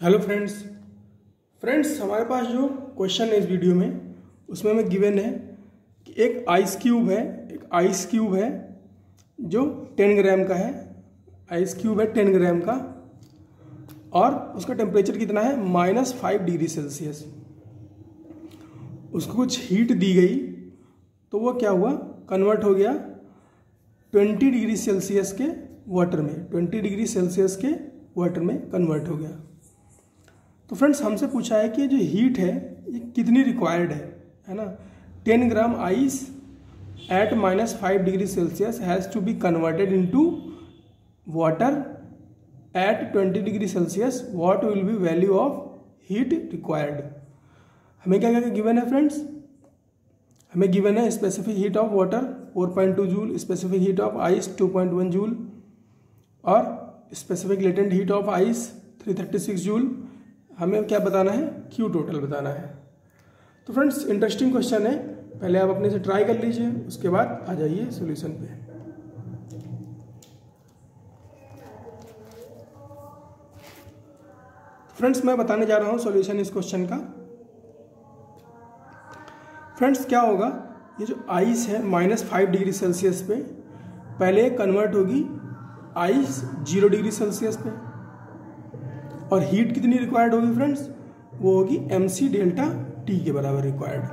Hello friends हमारे पास जो question है इस वीडियो में उसमें हमें गिवन है कि एक आइस क्यूब है जो 10 ग्राम का है। आइस क्यूब है 10 ग्राम का और उसका टेम्परेचर कितना है -5 डिग्री सेल्सियस। उसको कुछ हीट दी गई तो वो क्या हुआ, कन्वर्ट हो गया 20 डिग्री सेल्सियस के वाटर में, 20 डिग्री सेल्सियस के वाटर में कन्वर्ट हो गया। तो फ्रेंड्स हमसे पूछा है कि जो हीट है ये कितनी रिक्वायर्ड है ना। 10 gram ice at -5 degree Celsius has to be converted into water at 20 degree Celsius. What will be value of heat required. हमें क्या क्या गिवन है फ्रेंड्स, हमें गिवन है specific heat of water 4.2 joule, specific heat of ice 2.1 joule और specific latent heat of ice 336 joule. हमें क्या बताना है, क्यू टोटल बताना है। तो फ्रेंड्स इंटरेस्टिंग क्वेश्चन है, पहले आप अपने से ट्राई कर लीजिए, उसके बाद आ जाइए सॉल्यूशन पे। फ्रेंड्स मैं बताने जा रहा हूं सॉल्यूशन इस क्वेश्चन का। फ्रेंड्स क्या होगा, ये जो आइस है -5 डिग्री सेल्सियस पे पहले कन्वर्ट होगी आइस 0 डिग्री सेल्सियस पे और हीट कितनी रिक्वायर्ड होगी फ्रेंड्स, वो होगी mc डेल्टा T के बराबर रिक्वायर्ड।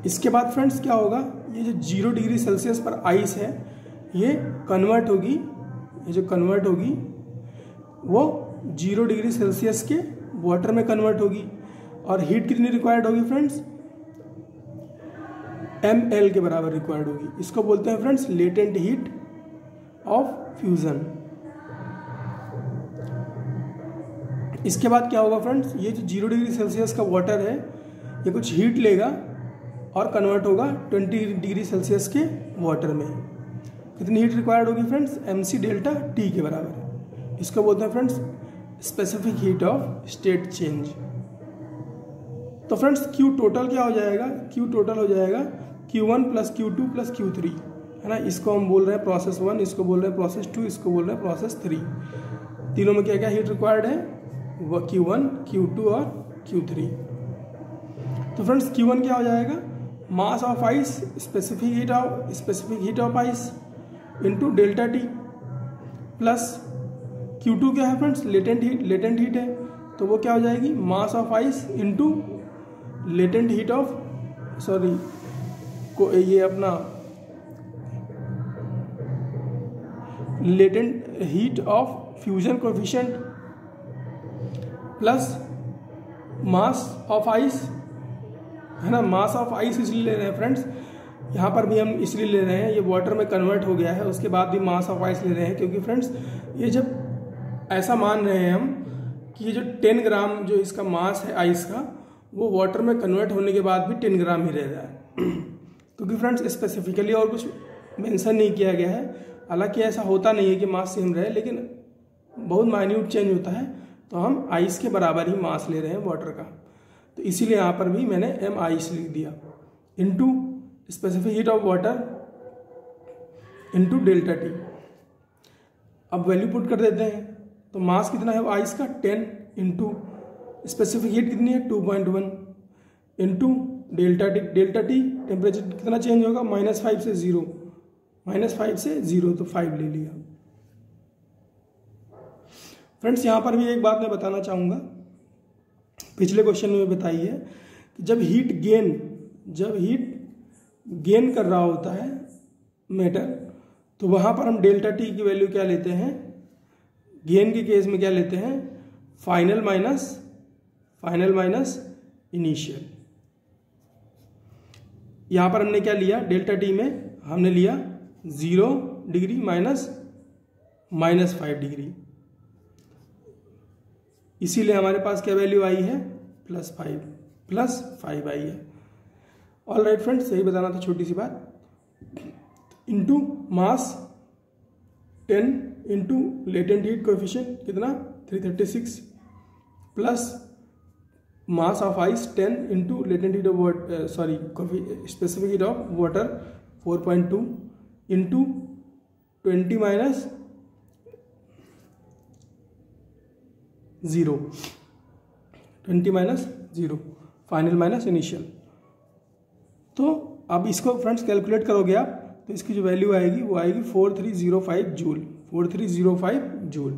इसके बाद फ्रेंड्स क्या होगा, ये जो 0 डिग्री सेल्सियस पर आइस है ये कन्वर्ट होगी, ये जो कन्वर्ट होगी वो 0 डिग्री सेल्सियस के वाटर में कन्वर्ट होगी और हीट कितनी रिक्वायर्ड होगी फ्रेंड्स, ml के बराबर रिक्वायर्ड होगी। इसको बोलते हैं friends latent heat of fusion. इसके बाद क्या होगा फ्रेंड्स, ये जो 0 डिग्री सेल्सियस का वाटर है ये कुछ हीट लेगा और कन्वर्ट होगा 20 डिग्री सेल्सियस के वाटर में। कितनी हीट रिक्वायर्ड होगी फ्रेंड्स, mc डेल्टा T के बराबर। इसको बोलते हैं friends specific heat of state change. तो फ्रेंड्स क्यू टोटल क्या हो जाएगा, क्यू टोटल हो जाएगा Q1 + Q2 + Q3 है ना। इसको हम बोल रहे हैं प्रोसेस 1, इसको बोल रहे हैं प्रोसेस 2, इसको बोल रहे हैं प्रोसेस 3। तीनों में क्या क्या हीट रिक्वायर्ड है, वो Q1, Q2 और Q3। तो फ्रेंड्स Q1 क्या हो जाएगा, mass of ice specific heat of ice into delta T plus Q2 क्या है फ्रेंड्स, लेटेंट हीट है तो वो क्या हो जाएगी, mass of ice into latent heat of ये अपना latent heat of fusion coefficient plus mass of ice है ना। मास ऑफ आइस इसलिए ले रहे हैं फ्रेंड्स, यहाँ पर भी हम इसलिए ले रहे हैं, ये वाटर में कन्वर्ट हो गया है उसके बाद भी मास ऑफ आइस ले रहे हैं क्योंकि फ्रेंड्स ये जब ऐसा मान रहे हैं हम कि ये जो 10 ग्राम जो इसका मास है आइस का वो वाटर में कन्वर्ट होने के बाद भी 10 ग्राम ही रह रहा है क्योंकि फ्रेंड्स स्पेसिफिकली और कुछ मेंशन नहीं किया गया है। हालांकि ऐसा होता नहीं है कि मास सेम रहे, लेकिन बहुत माइन्यूट चेंज होता है तो हम आइस के बराबर ही मास ले रहे हैं वाटर का। तो इसीलिए यहाँ पर भी मैंने m आइस लिख दिया into specific heat of water into delta T। अब वैल्यू पुट कर देते हैं तो मास कितना है आइस का 10 इंटू स्पेसिफिक हीट कितनी है 2.1 इंटू डेल्टा T टेम्परेचर कितना चेंज होगा -5 से 0, -5 से 0 तो 5 ले लिया। फ्रेंड्स यहाँ पर भी एक बात मैं बताना चाहूँगा, पिछले क्वेश्चन में बताई है कि जब हीट गेन कर रहा होता है मैटर तो वहाँ पर हम डेल्टा T की वैल्यू क्या लेते हैं, गेन के केस में क्या लेते हैं, फाइनल माइनस इनिशियल। यहाँ पर हमने क्या लिया, डेल्टा T में हमने लिया 0 डिग्री -5 डिग्री, इसीलिए हमारे पास क्या वैल्यू आई है +5 आई है। ऑल राइट फ्रेंड्स, यही बताना था छोटी सी बात। Into mass 10 into latent heat coefficient कितना 336 plus mass of ice 10 into latent heat of specific heat of water 4.2 into 20 minus 0, 20 minus 0, final minus initial. तो अब इसको फ्रेंड्स कैलकुलेट करोगे आप तो इसकी जो वैल्यू आएगी वो आएगी 4305 जूल, 4305 जूल।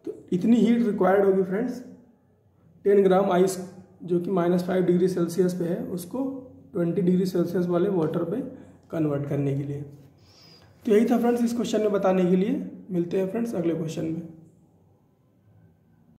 तो इतनी हीट रिक्वायर्ड होगी फ्रेंड्स 10 ग्राम आइस जो कि -5 डिग्री सेल्सियस पे है उसको 20 डिग्री सेल्सियस वाले वाटर पे कन्वर्ट करने के लिए। तो यही था फ्रेंड्स इस क्वेश्चन में बताने के लिए। मिलते हैं फ्रेंड्स अगले क्वेश्चन में।